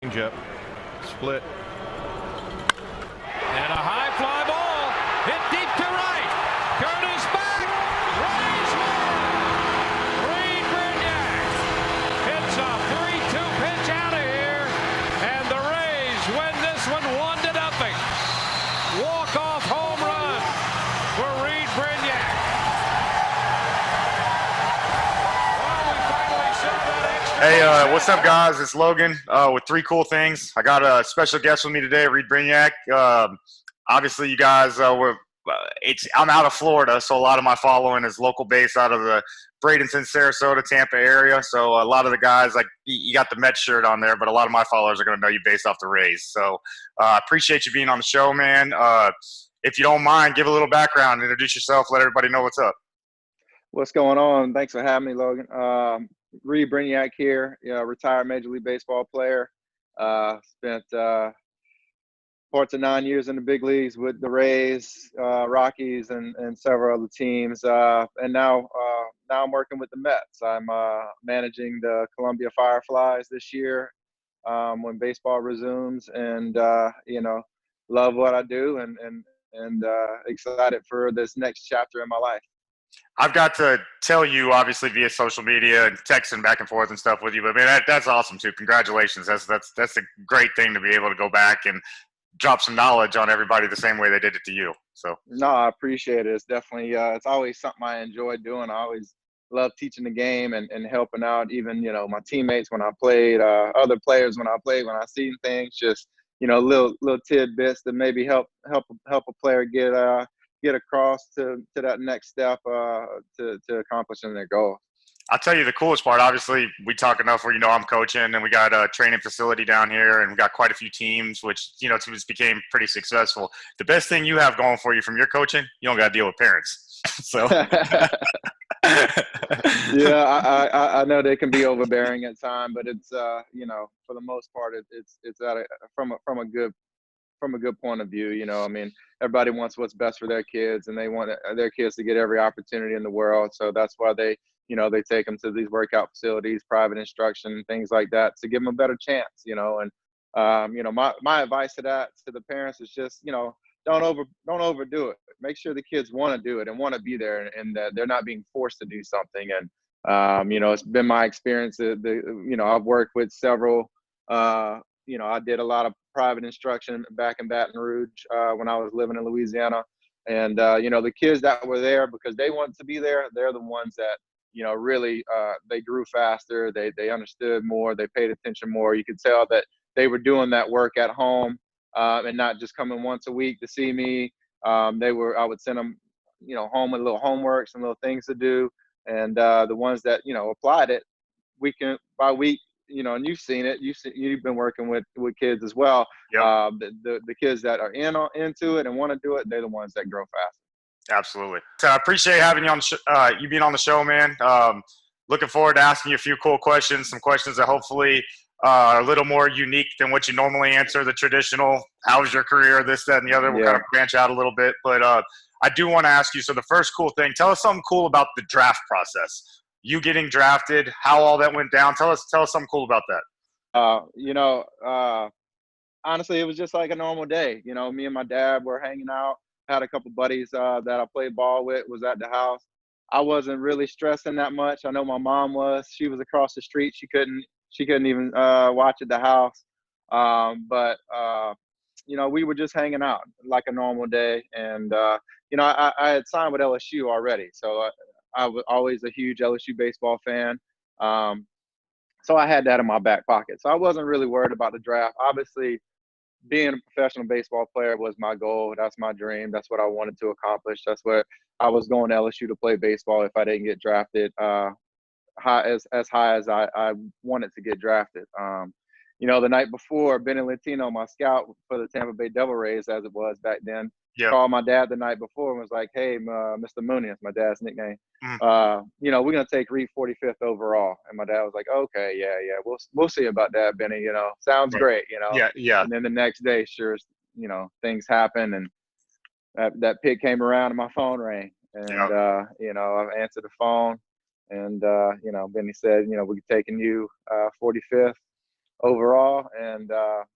Changeup, split, and a high fly ball hit deep to right. Curtis back, Rays win. Reid Brignac hits a 3-2 pitch out of here, and the Rays win this one 1-0. Walk-off home run for Reid Brignac. Well, we finally saw that extra. Hey, what's up, guys? It's Logan with Three Cool Things. I got a special guest with me today, Reid Brignac. Obviously, you guys I'm out of Florida, so a lot of my following is local based out of the Bradenton, Sarasota, Tampa area. So a lot of the guys, like you got the Mets shirt on there, but a lot of my followers are going to know you based off the Rays. So I appreciate you being on the show, man. If you don't mind, give a little background, introduce yourself, let everybody know what's up. What's going on? Thanks for having me, Logan. Reid Brignac here, retired Major League Baseball player. Spent parts of 9 years in the big leagues with the Rays, Rockies, and several other teams. And now I'm working with the Mets. I'm managing the Columbia Fireflies this year when baseball resumes, and love what I do, and excited for this next chapter in my life. I've got to tell you, obviously, via social media and texting back and forth and stuff with you, but man, that's awesome too. Congratulations. That's a great thing to be able to go back and drop some knowledge on everybody the same way they did it to you. So no, I appreciate it. It's definitely it's always something I enjoy doing. I always love teaching the game and helping out even my teammates when I played, other players when I seen things, just little tidbits that maybe help a player get across to that next step to accomplishing their goal. I'll tell you the coolest part. Obviously, we talk enough where I'm coaching, and we got a training facility down here, and we got quite a few teams, which teams became pretty successful. The best thing you have going for you from your coaching, you don't got to deal with parents. So yeah, I know they can be overbearing at times, but it's for the most part it's from a good point of view. I mean, everybody wants what's best for their kids, and they want their kids to get every opportunity in the world. So that's why they take them to these workout facilities, private instruction, things like that, to give them a better chance. And my advice to the parents is just don't overdo it. Make sure the kids want to do it and want to be there, and that they're not being forced to do something. And it's been my experience that I've worked with several. I did a lot of private instruction back in Baton Rouge when I was living in Louisiana. And, the kids that were there because they wanted to be there, they're the ones that, really they grew faster. They understood more. They paid attention more. You could tell that they were doing that work at home and not just coming once a week to see me. I would send them, home with little homeworks and little things to do. And the ones that, applied it week by week, and you've seen it. You've been working with kids as well. Yep. The kids that are into it and want to do it, they're the ones that grow fast. Absolutely. So I appreciate having you on you being on the show, man. Looking forward to asking you a few cool questions, some questions that hopefully are a little more unique than what you normally answer, the traditional, how was your career, this, that, and the other. We'll kind of branch out a little bit. But I do want to ask you, so the first cool thing, tell us something cool about the draft process. You getting drafted, how all that went down. Tell us something cool about that. Honestly, it was just like a normal day. Me and my dad were hanging out, had a couple buddies that I played ball with, was at the house. I wasn't really stressing that much. I know my mom was. She was across the street. She couldn't even watch at the house. But we were just hanging out like a normal day. And, I had signed with LSU already. So I was always a huge LSU baseball fan. So I had that in my back pocket. So I wasn't really worried about the draft. Obviously, being a professional baseball player was my goal. That's my dream. That's what I wanted to accomplish. That's what I was going to LSU to play baseball if I didn't get drafted as high as I wanted to get drafted. The night before, Benny Latino, my scout for the Tampa Bay Devil Rays, as it was back then, called my dad the night before and was like, "Hey, Mr. Mooney," that's my dad's nickname. We're gonna take Reid 45th overall. And my dad was like, "Okay, yeah, we'll see about that, Benny. Sounds great. Yeah. And then the next day, sure, things happen, and that pick came around and my phone rang, and I answered the phone, and Benny said, we're taking you 45th. overall. And got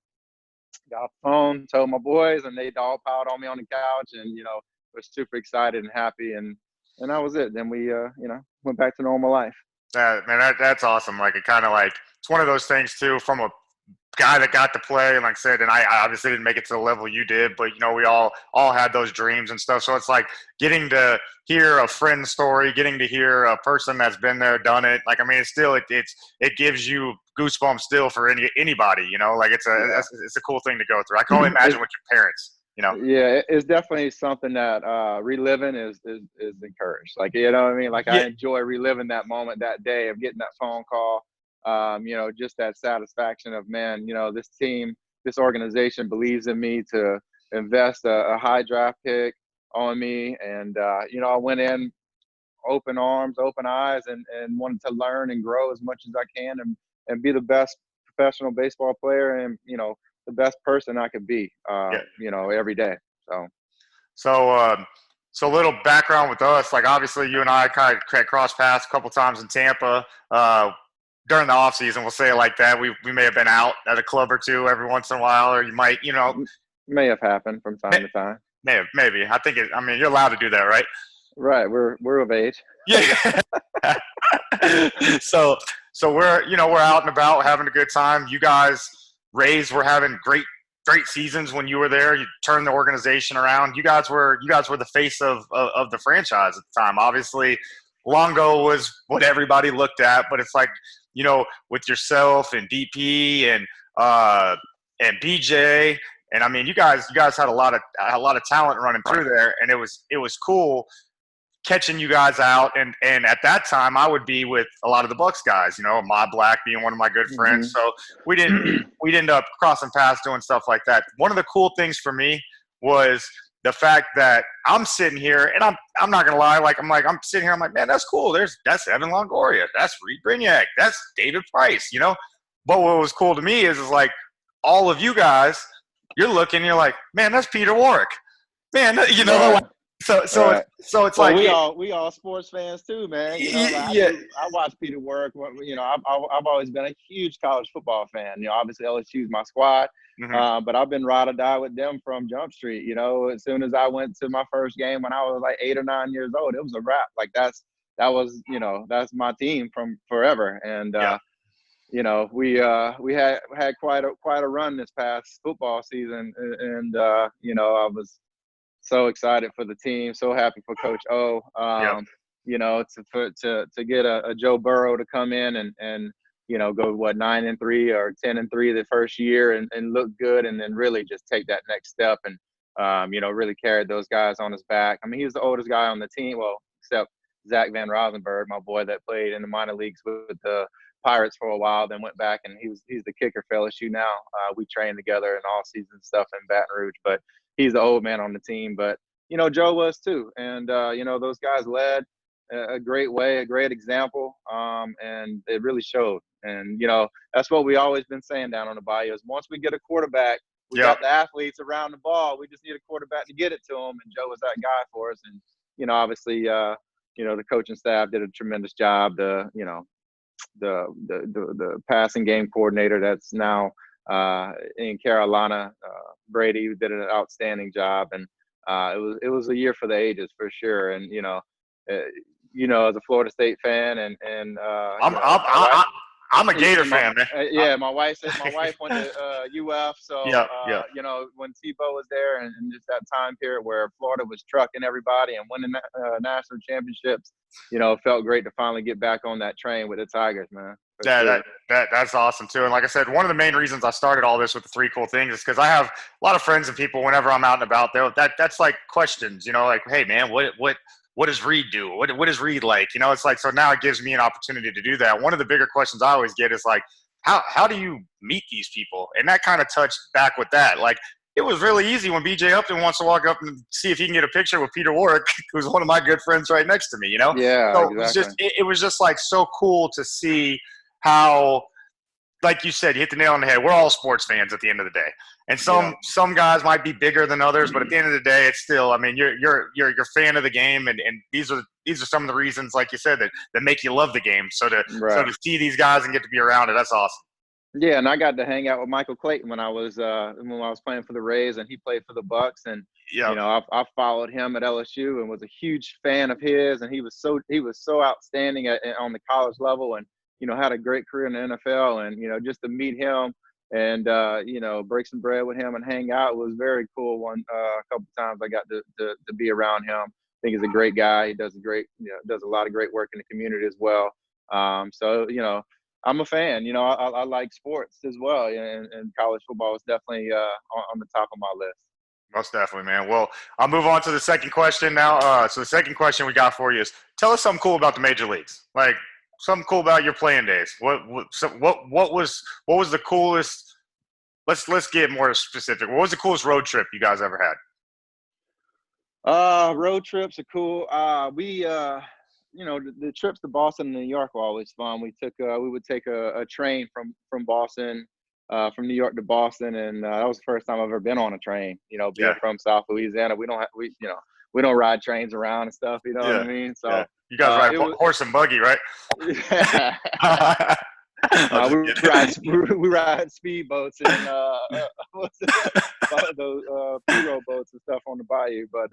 off the phone, told my boys, and they all piled on me on the couch, and was super excited and happy, and that was it. Then we went back to normal life. That's awesome. Like it kind of like it's one of those things too from a guy that got to play, and like I said, and I obviously didn't make it to the level you did, but we all had those dreams and stuff. So it's like getting to hear a friend's story, getting to hear a person that's been there, done it. Like I mean, it gives you goosebumps still for anybody. Like it's a cool thing to go through. I can only imagine with your parents. Yeah, it's definitely something that reliving is encouraged. Like what I mean. Like I enjoy reliving that moment, that day of getting that phone call. Just that satisfaction of, man, this team, this organization believes in me to invest a high draft pick on me. And, I went in open arms, open eyes, and wanted to learn and grow as much as I can and be the best professional baseball player and, the best person I could be, every day. So a little background with us, like obviously you and I kind of crossed paths a couple times in Tampa, during the off season, we'll say it like that. We may have been out at a club or two every once in a while, or you might, may have happened from time to time. Maybe. I think you're allowed to do that, right? Right. We're of age. Yeah. So we're out and about having a good time. You guys, Rays, were having great seasons when you were there. You turned the organization around. You guys were the face of the franchise at the time. Obviously, Longo was what everybody looked at, but it's like, with yourself and DP and BJ, and I mean, you guys had a lot of talent running through there, and it was cool catching you guys out. And at that time, I would be with a lot of the Bucks guys, Ma Black being one of my good friends. So we'd end up crossing paths doing stuff like that. One of the cool things for me was the fact that I'm sitting here, and I'm not gonna lie, I'm sitting here, I'm like, man, that's cool. That's Evan Longoria, that's Reid Brignac, that's David Price, But what was cool to me is like all of you guys, you're looking, you're like, man, that's Peter Warrick, man, Right. So it's like we all sports fans too, man. I watch Peter Warrick. I've always been a huge college football fan. Obviously LSU's my squad. Mm-hmm. But I've been ride or die with them from Jump Street. As soon as I went to my first game when I was like 8 or 9 years old, it was a wrap. Like that's my team from forever. And we had quite a run this past football season, and I was so excited for the team, so happy for Coach O. To get a Joe Burrow to come in and go 9-3 or 10-3 the first year and look good, and then really just take that next step and really carried those guys on his back. I mean, he was the oldest guy on the team, well, except Zach Van Rosenberg, my boy that played in the minor leagues with the Pirates for a while, then went back, and he's the kicker for LSU now. We trained together in all season stuff in Baton Rouge, but he's the old man on the team. But Joe was too, and those guys led a great way, a great example, and it really showed. And that's what we always been saying down on the Bayou is once we get a quarterback, we got the athletes around the ball. We just need a quarterback to get it to them, and Joe was that guy for us. And obviously, the coaching staff did a tremendous job. The passing game coordinator that's now in Carolina, Brady, did an outstanding job, and it was a year for the ages for sure. And as a Florida State fan, and I'm a Gator fan, man. My wife went to UF, so when Tebow was there, and just that time period where Florida was trucking everybody and winning national championships, felt great to finally get back on that train with the Tigers, man. That's awesome too. And like I said, one of the main reasons I started all this with the 3 cool things is because I have a lot of friends and people whenever I'm out and about, that's like questions, like, hey man, what does Reid do? What is Reid like? It's like, so now it gives me an opportunity to do that. One of the bigger questions I always get is like, how do you meet these people? And that kind of touched back with that. Like, it was really easy when BJ Upton wants to walk up and see if he can get a picture with Peter Warrick, who's one of my good friends right next to me, Yeah, so exactly. it was just like so cool to see how, like you said, you hit the nail on the head. We're all sports fans at the end of the day. And some guys might be bigger than others, but at the end of the day, it's still, I mean, you're a fan of the game, and these are some of the reasons, like you said, that make you love the game. So to see these guys and get to be around it, that's awesome. Yeah, and I got to hang out with Michael Clayton when I was playing for the Rays, and he played for the Bucks. And Yeah. I followed him at LSU and was a huge fan of his. And he was so outstanding on the college level, and had a great career in the NFL. And just to meet him and break some bread with him and hang out was very cool. A couple times I got to be around him. I think he's a great guy. He does does a lot of great work in the community as well. So I'm a fan. I like sports as well, and college football is definitely on the top of my list. Most definitely, man. Well, I'll move on to the second question now. So the second question we got for you is: tell us something cool about the major leagues. Like something cool about your playing days. What was the coolest? Let's get more specific. What was the coolest road trip you guys ever had? Road trips are cool. The trips to Boston and New York were always fun. We would take a train from Boston, from New York to Boston, and that was the first time I've ever been on a train. Being Yeah. from South Louisiana, we don't ride tranes around and stuff. You know what I mean? So yeah. You guys ride horse and buggy, right? Yeah. No, we ride speedboats and those Piro boats and stuff on the bayou. But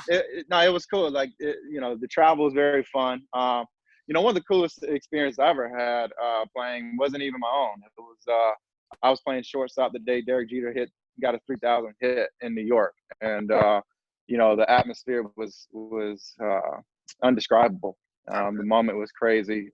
it was cool. Like the travel was very fun. One of the coolest experiences I ever had playing wasn't even my own. It was I was playing shortstop the day Derek Jeter got a 3,000 hit in New York, and the atmosphere was undescribable. The moment was crazy.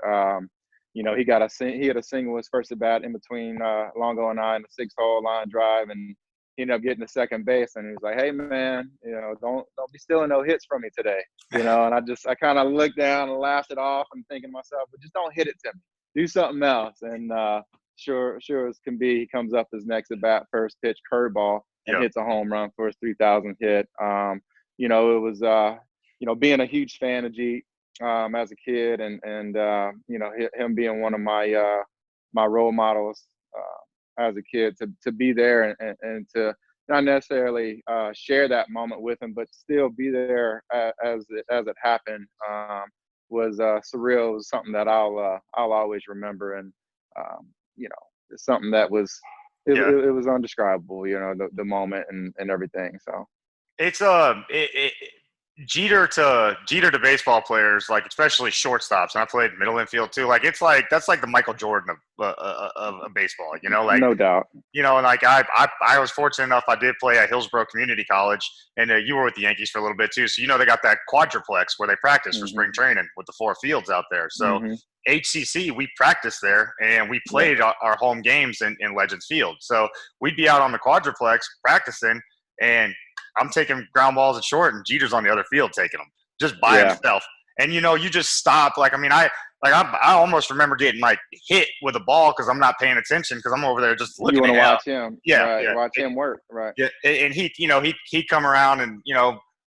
He had a single his first at bat in between Longo and I in the 6-hole line drive, and he ended up getting to second base. And he was like, "Hey man, don't be stealing no hits from me today." And I kind of looked down and laughed it off and thinking to myself, "But just don't hit it to me. Do something else." And sure as can be, he comes up his next at bat, first pitch curveball, and hits a home run for his 3,000th hit. It was being a huge fan of Jeet. As a kid, and him being one of my role models as a kid, to be there and to not necessarily share that moment with him, but still be there as it happened, was surreal. It was something that I'll always remember, and it's something that was it was undescribable. The moment and everything. So it's Jeter to baseball players, like especially shortstops, and I played middle infield too. Like that's like the Michael Jordan of baseball, like no doubt. And like I was fortunate enough, I did play at Hillsborough Community College, and you were with the Yankees for a little bit too. So they got that quadruplex where they practice for spring training with the 4 fields out there. So HCC, we practiced there, and we played our home games in Legends Field. So we'd be out on the quadruplex practicing, and I'm taking ground balls at short, and Jeter's on the other field taking them just by himself. And you just stop. Like I almost remember getting like hit with a ball because I'm not paying attention because I'm over there just looking. You want to watch him. Watch him work, right? Yeah, and he'd come around and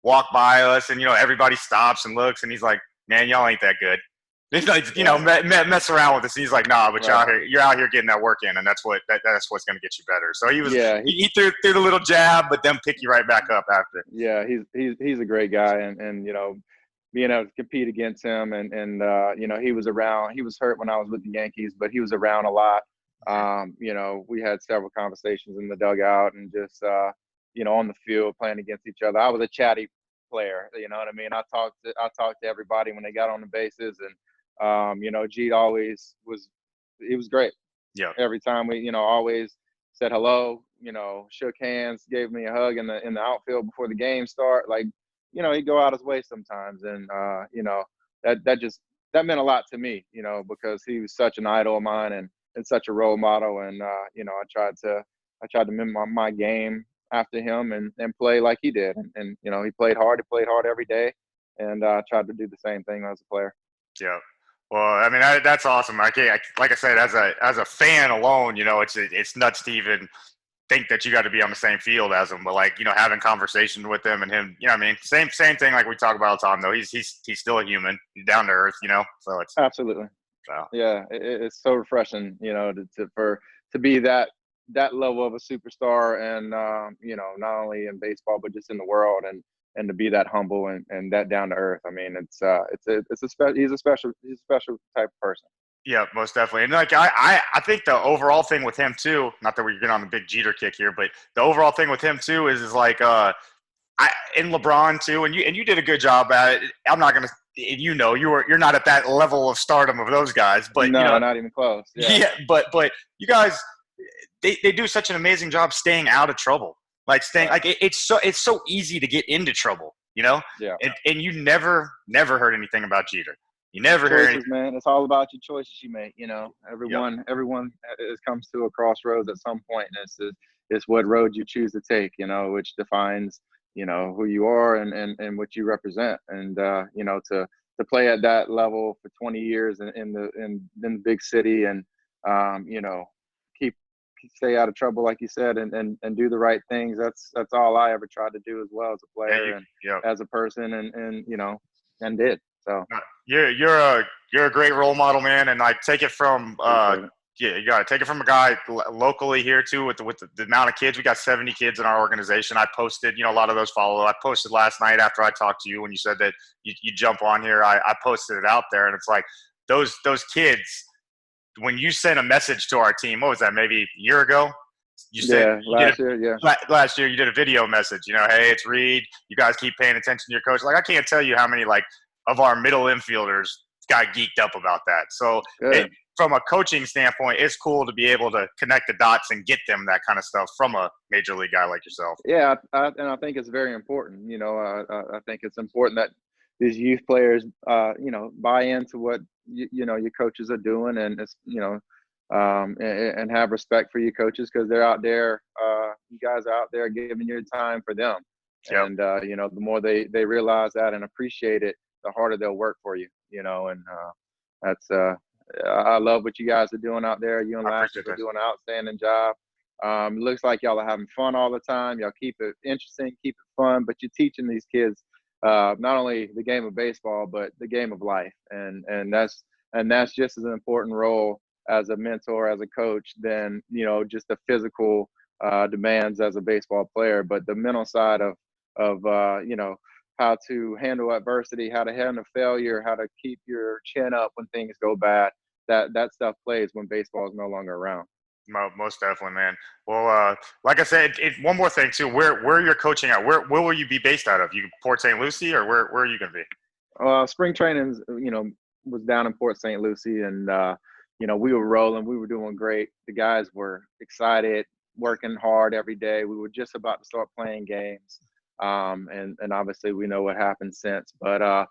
walk by us, and everybody stops and looks, and he's like, "Man, y'all ain't that good." He's like, mess around with us. And he's like, "Nah, but you're out here getting that work in, and that's what's going to get you better." So he threw the little jab, but then pick you right back up after. Yeah, he's a great guy, and being able to compete against him, and he was around. He was hurt when I was with the Yankees, but he was around a lot. We had several conversations in the dugout and just on the field playing against each other. I was a chatty player, you know what I mean. I talked to everybody when they got on the bases, and Jeet always was. He was great. Yeah. Every time we always said hello. Shook hands, gave me a hug in the outfield before the game start. Like he'd go out his way sometimes, and that meant a lot to me. Because he was such an idol of mine and such a role model, and I tried to mimic my game after him and play like he did, and he played hard. He played hard every day, and I tried to do the same thing as a player. Yeah. Well, I mean, that's awesome. Like I said, as a fan alone, it's nuts to even think that you got to be on the same field as him. But like, having conversations with him and him, I mean, same thing like we talk about all the time. Though he's still a human, he's down to earth, So it's absolutely. So. Yeah, it's so refreshing, to be that level of a superstar, and not only in baseball but just in the world, and to be that humble and that down to earth. I mean, he's a special type of person. Yeah, most definitely. And like I think the overall thing with him too, not that we're getting on the big Jeter kick here, but the overall thing with him too is like I in LeBron too, and you did a good job at it. I'm not gonna, you're not at that level of stardom of those guys, but No, not even close. Yeah, yeah, but you guys, they do such an amazing job staying out of trouble. Like staying, right. like it's so easy to get into trouble, Yeah. and you never heard anything about Jeter. You never hear anything. Choices, man. It's all about your choices you make. Yep. Everyone comes to a crossroads at some point, and it's what road you choose to take. Which defines who you are and what you represent. And to play at that level for 20 years in the big city, and keep stay out of trouble, like you said, and do the right things. That's all I ever tried to do as well as a player and Yep. as a person, and did. So You're a great role model, man, and like take it from yeah, you got to take it from a guy locally here too with the amount of kids. We got 70 kids in our organization. I posted, a lot of those follow. I posted last night after I talked to you when you said that you jump on here. I posted it out there, and it's like those kids. When you sent a message to our team, what was that? Maybe a year ago. You said last year, yeah. Last year you did a video message. Hey, it's Reid. You guys keep paying attention to your coach. Like I can't tell you how many of our middle infielders got geeked up about that. So from a coaching standpoint, it's cool to be able to connect the dots and get them that kind of stuff from a major league guy like yourself. Yeah, and I think it's very important. I think it's important that these youth players, buy into what your coaches are doing, and it's and have respect for your coaches because they're out there. You guys are out there giving your time for them, Yep. and the more they realize that and appreciate it, the harder they'll work for you. And that's I love what you guys are doing out there. You and Lashley are doing an outstanding job. It looks like y'all are having fun all the time. Y'all keep it interesting, keep it fun, but you're teaching these kids not only the game of baseball but the game of life, and that's just as an important role as a mentor, as a coach, than just the physical demands as a baseball player, but the mental side of how to handle adversity, how to handle failure, how to keep your chin up when things go bad. That stuff plays when baseball is no longer around. Most definitely, man. Well, like I said, one more thing too. Where you're coaching at? Where will you be based out of? You Port St. Lucie, or where are you going to be? Spring training, was down in Port St. Lucie, and we were rolling. We were doing great. The guys were excited, working hard every day. We were just about to start playing games. And obviously we know what happened since, but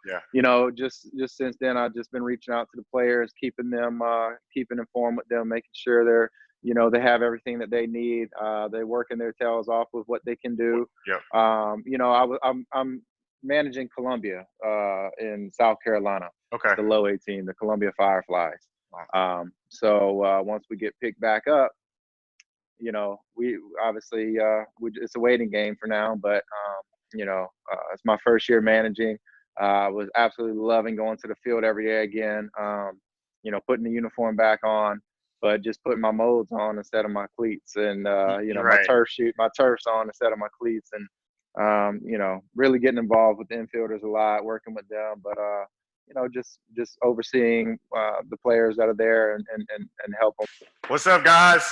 just since then, I've just been reaching out to the players, keeping informed with them, making sure they're, they have everything that they need. They're working their tails off with what they can do. Yep. I'm managing Columbia, in South Carolina. Okay. The low 18, the Columbia Fireflies. Wow. So once we get picked back up, we obviously it's a waiting game for now, but it's my first year managing. I was absolutely loving going to the field every day again. Putting the uniform back on, but just putting my molds on instead of my cleats, and my turfs on instead of my cleats, and really getting involved with the infielders a lot, working with them, but just overseeing the players that are there and help them. What's up, guys?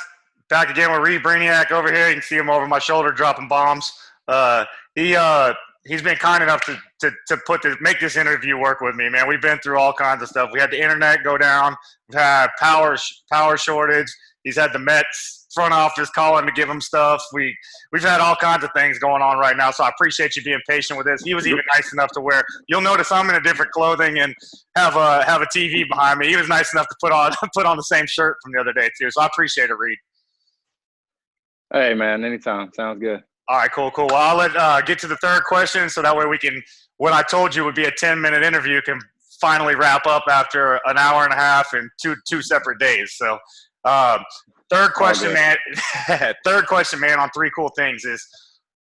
Back again with Reid Brignac over here. You can see him over my shoulder dropping bombs. He's been kind enough to make this interview work with me, man. We've been through all kinds of stuff. We had the internet go down. We've had power shortage. He's had the Mets front office calling to give him stuff. We've had all kinds of things going on right now, so I appreciate you being patient with this. He was even nice enough to wear. You'll notice I'm in a different clothing and have a TV behind me. He was nice enough to put on the same shirt from the other day too. So I appreciate it, Reid. Hey, man, anytime. Sounds good. All right, cool. Well, I'll let get to the third question, so that way we can, what I told you would be a 10-minute interview, can finally wrap up after an hour and a half and two separate days. So third question, man. Third question, man, on three cool things is,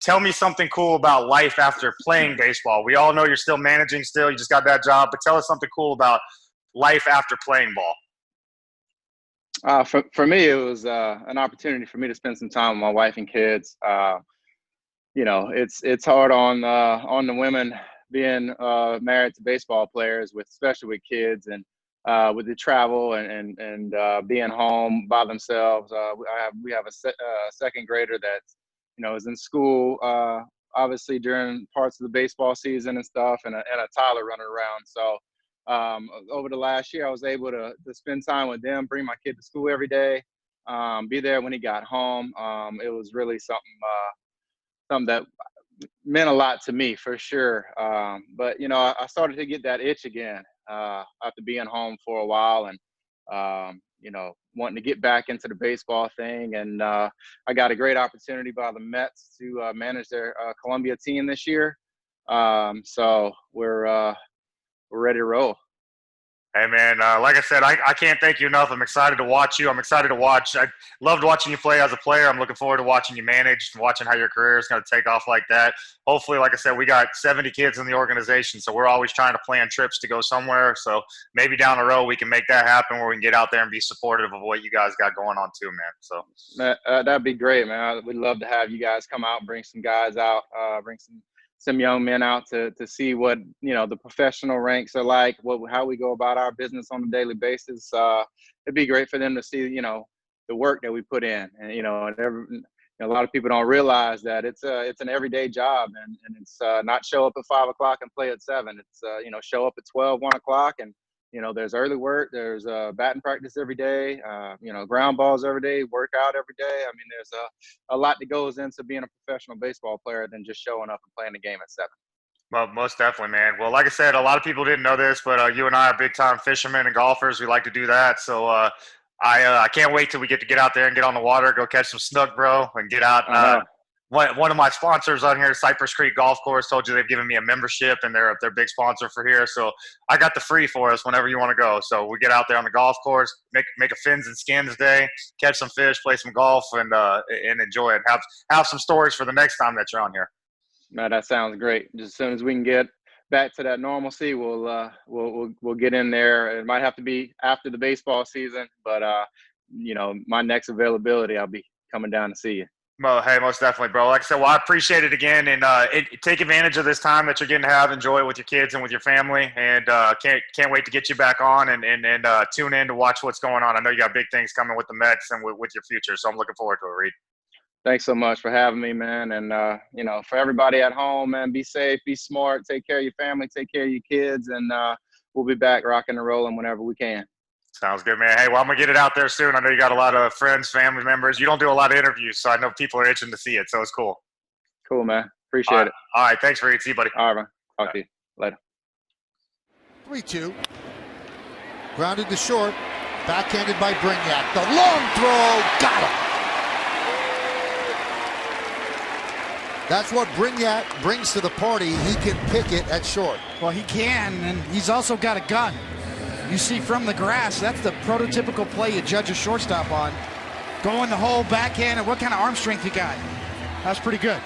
tell me something cool about life after playing baseball. We all know you're still managing still. You just got that job. But tell us something cool about life after playing ball. For me, it was an opportunity for me to spend some time with my wife and kids. It's hard on the women being married to baseball players, especially with kids, and with the travel and being home by themselves. We have a second grader that's, is in school, obviously during parts of the baseball season and stuff, and a toddler running around. So over the last year, I was able to spend time with them, bring my kid to school every day, be there when he got home. It was really something that meant a lot to me, for sure. But I started to get that itch again after being home for a while, and wanting to get back into the baseball thing. And I got a great opportunity by the Mets to manage their Columbia team this year. So we're ready to roll. Hey, man, like I said, I can't thank you enough. I'm excited to watch you. I'm excited to watch. I loved watching you play as a player. I'm looking forward to watching you manage, watching how your career is going to take off like that. Hopefully, like I said, we got 70 kids in the organization, so we're always trying to plan trips to go somewhere. So maybe down the road we can make that happen where we can get out there and be supportive of what you guys got going on too, man. So that'd be great, man. We'd love to have you guys come out and bring some guys out, bring some young men out to see what the professional ranks are like, how we go about our business on a daily basis. It'd be great for them to see the work that we put in, and a lot of people don't realize that it's an everyday job, and it's not show up at 5 o'clock and play at 7. It's show up at 12, 1 o'clock, and there's early work, there's batting practice every day, ground balls every day, workout every day. I mean, there's a lot that goes into being a professional baseball player than just showing up and playing the game at 7. Well, most definitely, man. Well, like I said, a lot of people didn't know this, but you and I are big-time fishermen and golfers. We like to do that. So I can't wait till we get out there and get on the water, go catch some snook, bro, and get out. One of my sponsors on here, Cypress Creek Golf Course, told you they've given me a membership, and they're a big sponsor for here. So I got the free for us whenever you want to go. So we get out there on the golf course, make a fins and skins day, catch some fish, play some golf, and enjoy it. Have some stories for the next time that you're on here. Man, that sounds great. Just as soon as we can get back to that normalcy, we'll get in there. It might have to be after the baseball season, but my next availability, I'll be coming down to see you. Well, hey, most definitely, bro. Like I said, I appreciate it again, and take advantage of this time that you're getting to have. Enjoy it with your kids and with your family, and can't wait to get you back on and tune in to watch what's going on. I know you got big things coming with the Mets and with your future, so I'm looking forward to it, Reid. Thanks so much for having me, man. And, for everybody at home, man, be safe, be smart, take care of your family, take care of your kids, and we'll be back rocking and rolling whenever we can. Sounds good, man. Hey, well, I'm going to get it out there soon. I know you got a lot of friends, family members. You don't do a lot of interviews, so I know people are itching to see it, so it's cool. Cool, man. Appreciate it. All right. Thanks, Reid. See you, buddy. All right, man. Talk to you later. 3-2. Grounded to short. Backhanded by Brignac. The long throw. Got him. That's what Brignac brings to the party. He can pick it at short. Well, he can, and he's also got a gun. You see from the grass, that's the prototypical play you judge a shortstop on. Go in the hole, backhand, and what kind of arm strength you got. That's pretty good.